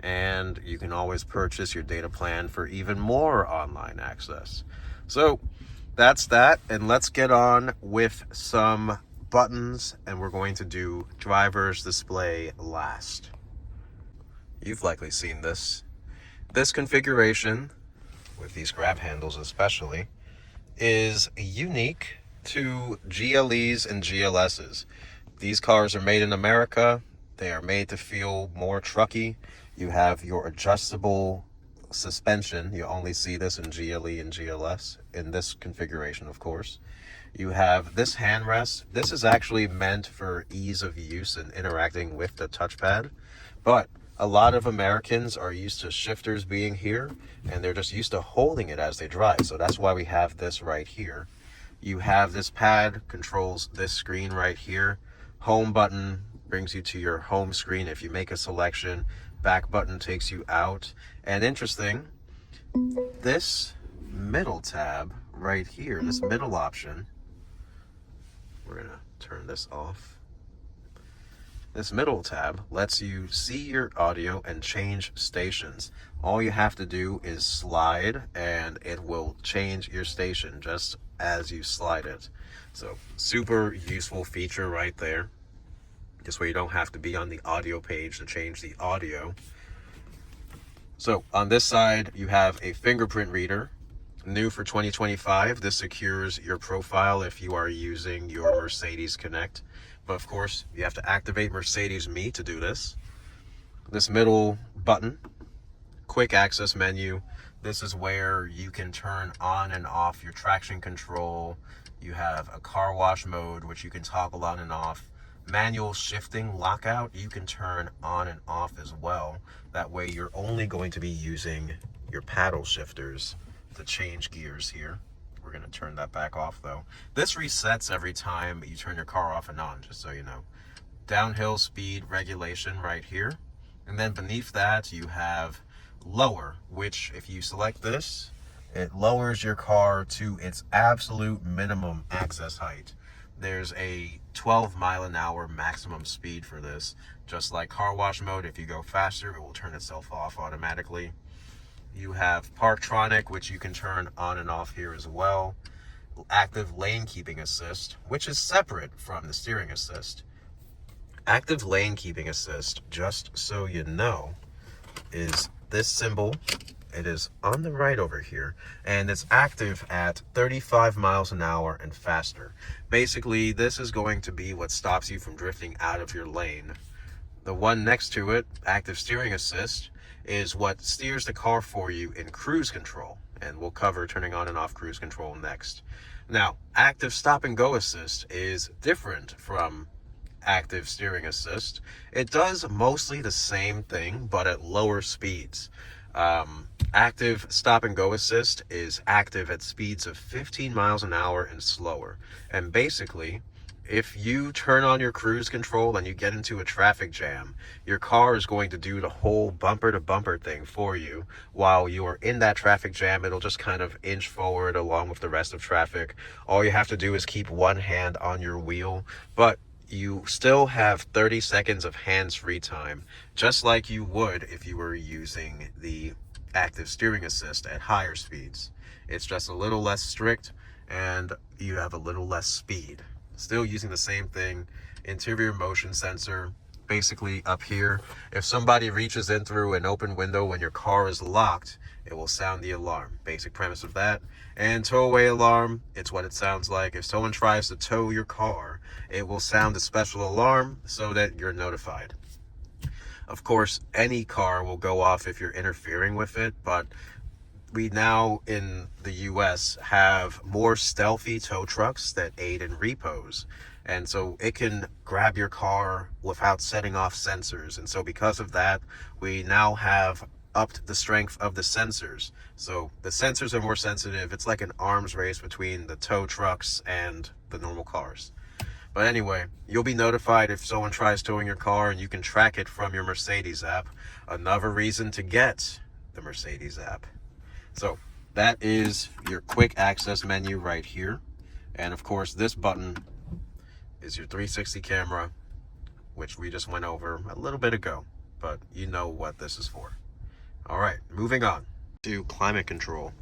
[SPEAKER 1] and you can always purchase your data plan for even more online access. So that's that, and let's get on with some buttons, and we're going to do driver's display last. You've likely seen this. This configuration, with these grab handles especially, is unique to GLEs and GLSs. These cars are made in America. They are made to feel more trucky. You have your adjustable suspension. You only see this in GLE and GLS in this configuration, of course. You have this handrest. This is actually meant for ease of use and interacting with the touchpad, but a lot of Americans are used to shifters being here, and they're just used to holding it as they drive. So that's why we have this right here. You have this pad controls this screen right here. Home button brings you to your home screen if you make a selection. Back button takes you out. And interesting, this middle tab right here, this middle option, we're gonna turn this off. This middle tab lets you see your audio and change stations. All you have to do is slide and it will change your station just as you slide it. So super useful feature right there. This way you don't have to be on the audio page to change the audio. So on this side, you have a fingerprint reader. New for 2025, this secures your profile if you are using your Mercedes Connect. But of course, you have to activate Mercedes Me to do this. This middle button, quick access menu. This is where you can turn on and off your traction control. You have a car wash mode, which you can toggle on and off. Manual shifting lockout, you can turn on and off as well. That way you're only going to be using your paddle shifters to change gears here. We're going to turn that back off though. This resets every time you turn your car off and on, just so you know. Downhill speed regulation right here. And then beneath that you have lower, which if you select this, it lowers your car to its absolute minimum access height. There's a 12-mile-an-hour maximum speed for this. Just like car wash mode, if you go faster, it will turn itself off automatically. You have PARKTRONIC, which you can turn on and off here as well. Active lane keeping assist, which is separate from the steering assist. Active lane keeping assist, just so you know, is this symbol. It is on the right over here, and it's active at 35 miles an hour and faster. Basically, this is going to be what stops you from drifting out of your lane. The one next to it, active steering assist, is what steers the car for you in cruise control, and we'll cover turning on and off cruise control next. Now, active stop and go assist is different from active steering assist. It does mostly the same thing, but at lower speeds. Active stop and go assist is active at speeds of 15 miles an hour and slower. And basically, if you turn on your cruise control and you get into a traffic jam, your car is going to do the whole bumper to bumper thing for you. While you are in that traffic jam, it'll just kind of inch forward along with the rest of traffic. All you have to do is keep one hand on your wheel, but you still have 30 seconds of hands-free time, just like you would if you were using the active steering assist at higher speeds. It's just a little less strict and you have a little less speed. Still using the same thing. Interior motion sensor, basically up here. If somebody reaches in through an open window when your car is locked, it will sound the alarm. Basic premise of that. And tow away alarm, it's what it sounds like. If someone tries to tow your car, it will sound a special alarm so that you're notified. Of course, any car will go off if you're interfering with it, but we now in the US have more stealthy tow trucks that aid in repos. And so it can grab your car without setting off sensors. And so because of that, we now have upped the strength of the sensors. So the sensors are more sensitive. It's like an arms race between the tow trucks and the normal cars. But anyway, you'll be notified if someone tries towing your car, and you can track it from your Mercedes app. Another reason to get the Mercedes app. So that is your quick access menu right here. And of course, this button is your 360 camera, which we just went over a little bit ago, but you know what this is for. All right, moving on to climate control.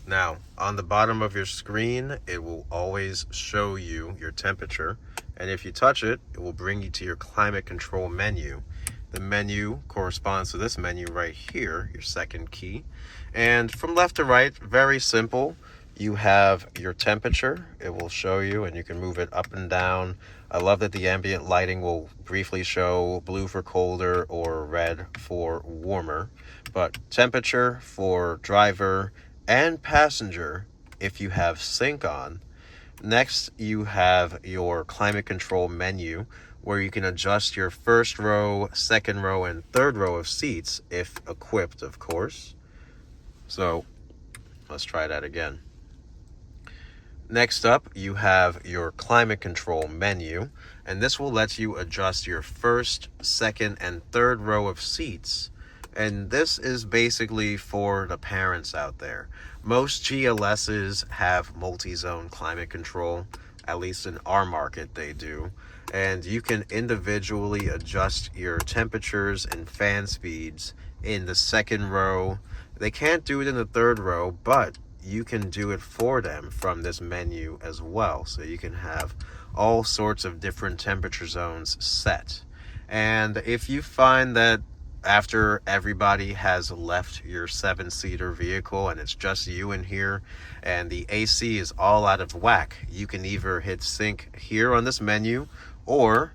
[SPEAKER 1] Now, on the bottom of your screen, it will always show you your temperature. And if you touch it, it will bring you to your climate control menu. The menu corresponds to this menu right here, your second key. And from left to right, very simple. You have your temperature. It will show you, and you can move it up and down. I love that the ambient lighting will briefly show blue for colder or red for warmer. But temperature for driver and passenger if you have sync on. Next, you have your climate control menu, where you can adjust your first row, second row, and third row of seats, if equipped, of course. So let's try that again. Next up, you have your climate control menu, and this will let you adjust your first, second, and third row of seats. And this is basically for the parents out there. Most GLSs have multi-zone climate control, at least in our market they do. And you can individually adjust your temperatures and fan speeds in the second row. They can't do it in the third row, but you can do it for them from this menu as well. So you can have all sorts of different temperature zones set. And if you find that after everybody has left your 7-seater vehicle and it's just you in here and the AC is all out of whack, you can either hit sync here on this menu or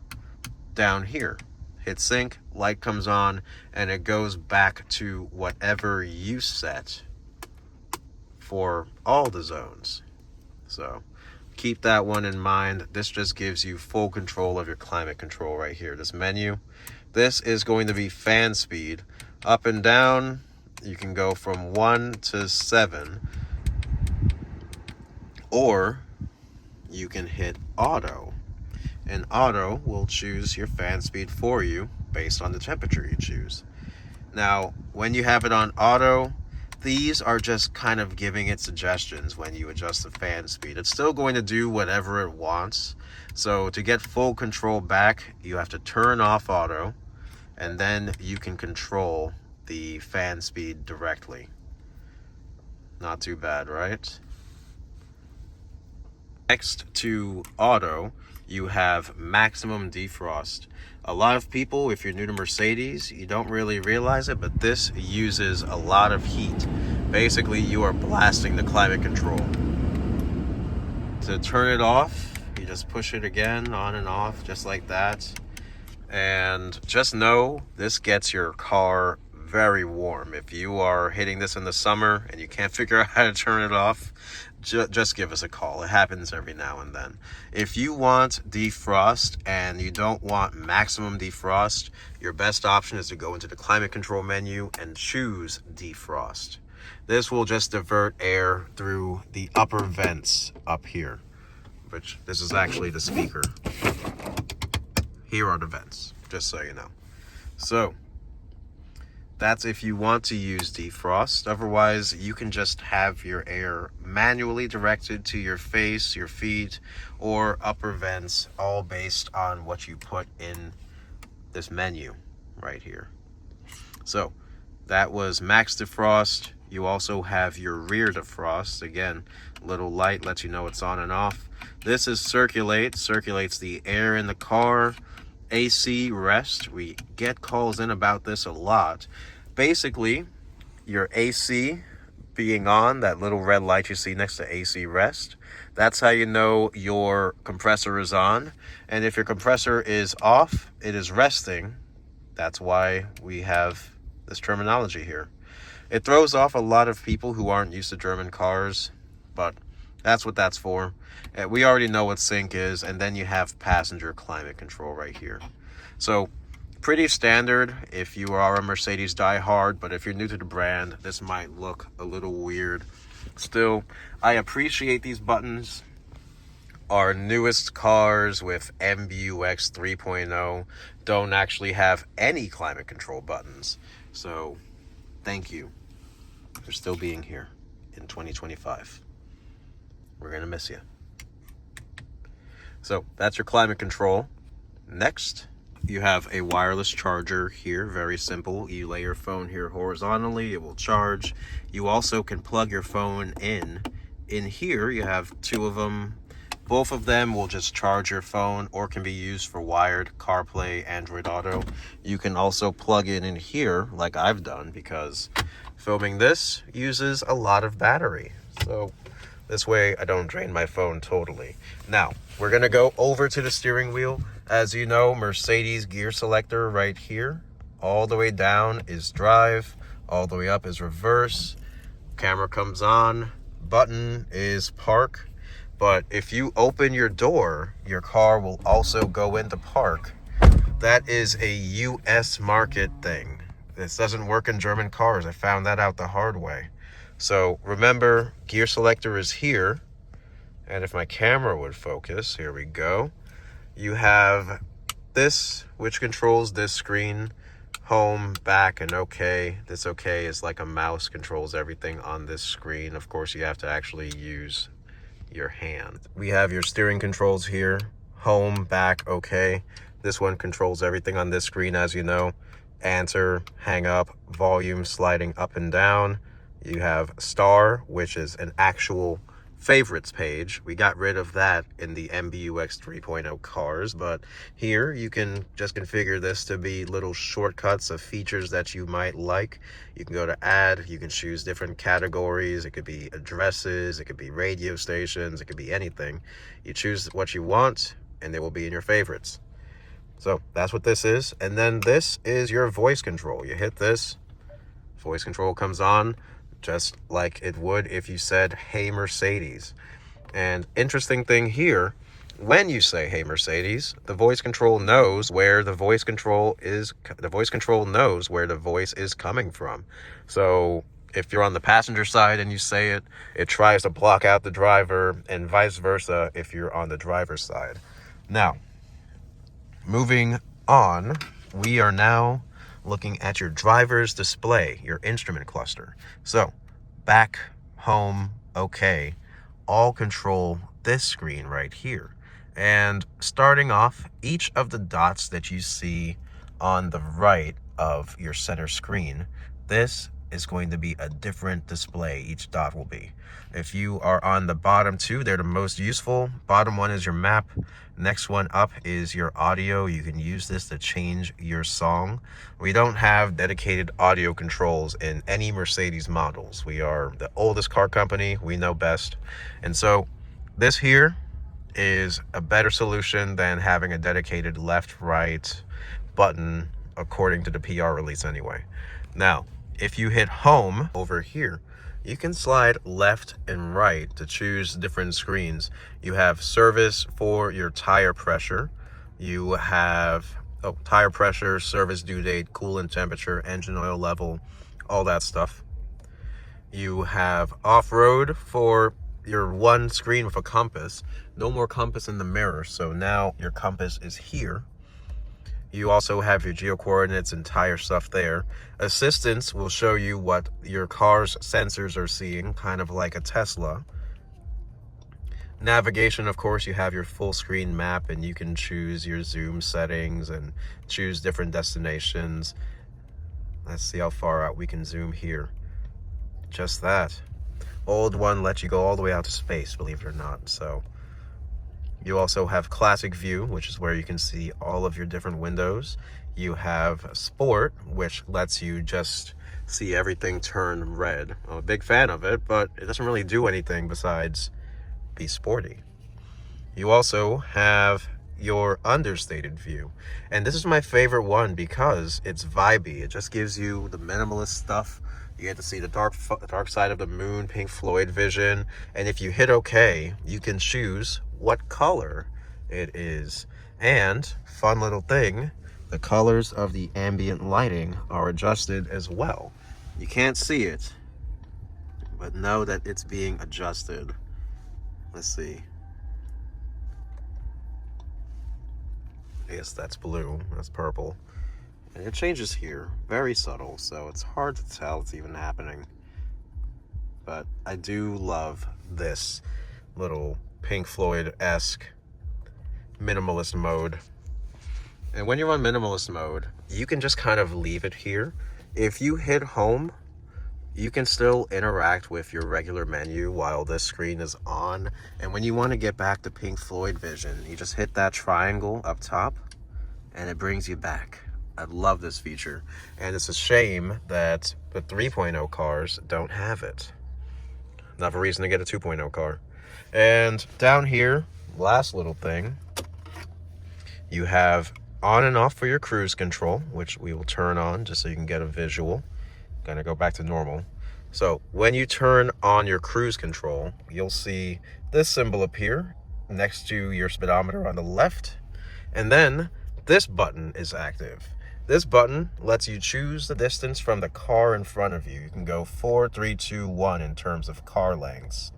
[SPEAKER 1] down here. Hit sync, light comes on, and it goes back to whatever you set for all the zones. So keep that one in mind. This just gives you full control of your climate control right here. This menu. This is going to be fan speed. Up and down, you can go from 1 to 7. Or you can hit auto. And auto will choose your fan speed for you based on the temperature you choose. Now, when you have it on auto, these are just kind of giving it suggestions when you adjust the fan speed. It's still going to do whatever it wants. So to get full control back, you have to turn off auto, and then you can control the fan speed directly. Not too bad, right? Next to auto, you have maximum defrost. A lot of people, if you're new to Mercedes, you don't really realize it, but this uses a lot of heat. Basically, you are blasting the climate control. To turn it off, you just push it again, on and off, just like that. And just know, this gets your car very warm. If you are hitting this in the summer and you can't figure out how to turn it off, just give us a call. It happens every now and then. If you want defrost and you don't want maximum defrost, your best option is to go into the climate control menu and choose defrost. This will just divert air through the upper vents up here, which this is actually the speaker. Here are the vents, just so you know. So that's if you want to use defrost. Otherwise, you can just have your air manually directed to your face, your feet, or upper vents, all based on what you put in this menu right here. So that was max defrost. You also have your rear defrost. Again, little light lets you know it's on and off. This is circulates the air in the car. AC rest, we get calls in about this a lot. Basically, your AC being on, that little red light you see next to AC rest, that's how you know your compressor is on. And if your compressor is off, it is resting. That's why we have this terminology here. It throws off a lot of people who aren't used to German cars, but that's what that's for. We already know what sync is, and then you have passenger climate control right here. So pretty standard if you are a Mercedes diehard, but if you're new to the brand, this might look a little weird. Still, I appreciate these buttons. Our newest cars with MBUX 3.0 don't actually have any climate control buttons. So thank you for still being here in 2025. We're going to miss you. So that's your climate control. Next, you have a wireless charger here. Very simple. You lay your phone here horizontally, it will charge. You also can plug your phone in. In here, you have two of them. Both of them will just charge your phone or can be used for wired CarPlay, Android Auto. You can also plug it in here like I've done, because filming this uses a lot of battery. So this way I don't drain my phone totally. Now, we're gonna go over to the steering wheel. As you know, Mercedes gear selector right here. All the way down is drive, all the way up is reverse. Camera comes on, button is park. But if you open your door, your car will also go into park. That is a US market thing. This doesn't work in German cars. I found that out the hard way. So remember, gear selector is here. And if my camera would focus, here we go. You have this, which controls this screen, home, back, and OK. This OK is like a mouse, controls everything on this screen. Of course, you have to actually use your hand. We have your steering controls here, home, back, OK. This one controls everything on this screen, as you know. Answer, hang up, volume sliding up and down. You have star, which is an actual favorites page. We got rid of that in the MBUX 3.0 cars, but here you can just configure this to be little shortcuts of features that you might like. You can go to add, you can choose different categories. It could be addresses, it could be radio stations, it could be anything. You choose what you want and they will be in your favorites. So that's what this is. And then this is your voice control. You hit this, voice control comes on, just like it would if you said, "Hey Mercedes." And interesting thing here, when you say "Hey Mercedes," the voice control knows where the voice control is. The voice control knows where the voice is coming from. So if you're on the passenger side and you say it, it tries to block out the driver, and vice versa if you're on the driver's side. Now, moving on, we are now looking at your driver's display, your instrument cluster. So back, home, OK, all control this screen right here. And starting off, each of the dots that you see on the right of your center screen, this is going to be a different display. Each dot will be. If you are on the bottom two, they're the most useful. Bottom one is your map. Next one up is your audio. You can use this to change your song. We don't have dedicated audio controls in any Mercedes models. We are the oldest car company. We know best. And so this here is a better solution than having a dedicated left-right button according to the PR release anyway. Now, if you hit home over here, you can slide left and right to choose different screens. You have service for your tire pressure. You have tire pressure, service due date, coolant temperature, engine oil level, all that stuff. You have off-road for your one screen with a compass. No more compass in the mirror, so now your compass is here. You also have your geo coordinates and tire stuff there. Assistance will show you what your car's sensors are seeing, kind of like a Tesla. Navigation, of course, you have your full screen map and you can choose your zoom settings and choose different destinations. Let's see how far out we can zoom here. Just that. Old one lets you go all the way out to space, believe it or not. So you also have classic view, which is where you can see all of your different windows. You have sport, which lets you just see everything turn red. I'm a big fan of it, but it doesn't really do anything besides be sporty. You also have your understated view, and this is my favorite one because it's vibey. It just gives you the minimalist stuff. You get to see the dark side of the moon, Pink Floyd vision, and if you hit OK, you can choose what color it is. And fun little thing, the colors of the ambient lighting are adjusted as well. You can't see it, but know that it's being adjusted. Let's see. I guess that's blue, that's purple. And it changes here, very subtle, so it's hard to tell it's even happening. But I do love this little Pink Floyd-esque minimalist mode. And when you're on minimalist mode, you can just kind of leave it here. If you hit home, you can still interact with your regular menu while this screen is on. And when you want to get back to Pink Floyd vision, you just hit that triangle up top and it brings you back. I love this feature, and it's a shame that the 3.0 cars don't have it. Another reason to get a 2.0 car. And down here, last little thing, you have on and off for your cruise control, which we will turn on just so you can get a visual. Gonna go back to normal. So when you turn on your cruise control, you'll see this symbol appear next to your speedometer on the left, and then this button is active. This button lets you choose the distance from the car in front of you. You can go 4, 3, 2, 1 in terms of car lengths.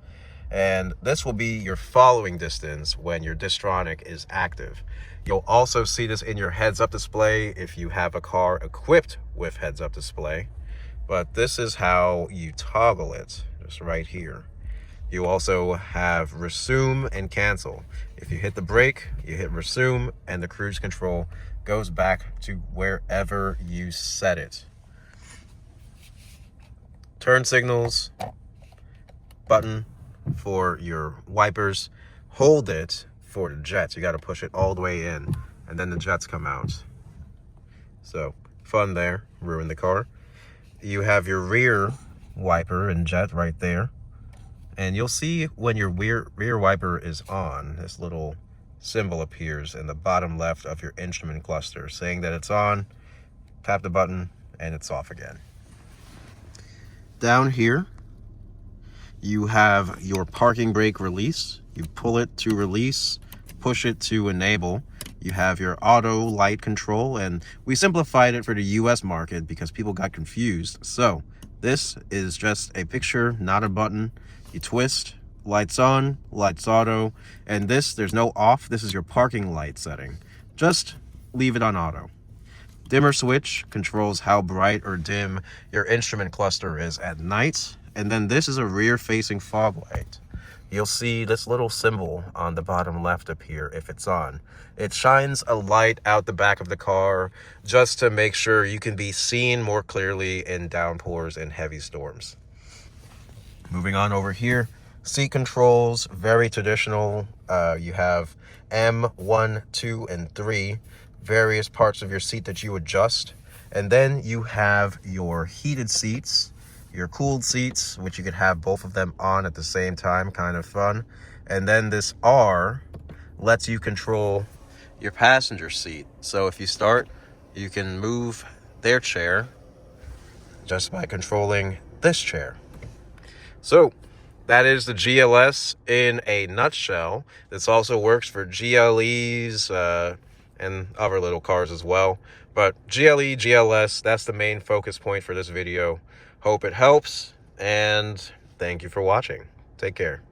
[SPEAKER 1] And this will be your following distance when your Distronic is active. You'll also see this in your heads-up display if you have a car equipped with heads-up display. But this is how you toggle it, just right here. You also have resume and cancel. If you hit the brake, you hit resume, and the cruise control goes back to wherever you set it. Turn signals, button for your wipers. Hold it for the jets. You got to push it all the way in, and then the jets come out. So fun there, ruin the car. You have your rear wiper and jet right there. And you'll see when your rear wiper is on, this little symbol appears in the bottom left of your instrument cluster saying that it's on. Tap the button and it's off again. Down here, you have your parking brake release. You pull it to release, push it to enable. You have your auto light control, and we simplified it for the US market because people got confused. So this is just a picture, not a button. You twist, lights on, lights auto, and there's no off. This is your parking light setting. Just leave it on auto. Dimmer switch controls how bright or dim your instrument cluster is at night. And then this is a rear facing fog light. You'll see this little symbol on the bottom left appear if it's on. It shines a light out the back of the car just to make sure you can be seen more clearly in downpours and heavy storms. Moving on over here, seat controls, very traditional. You have M, 1, 2, and 3, various parts of your seat that you adjust. And then you have your heated seats, your cooled seats, which you could have both of them on at the same time, kind of fun. And then this R lets you control your passenger seat. So if you start, you can move their chair just by controlling this chair. So that is the GLS in a nutshell. This also works for GLEs and other little cars as well. But GLE, GLS, that's the main focus point for this video. Hope it helps, and thank you for watching. Take care.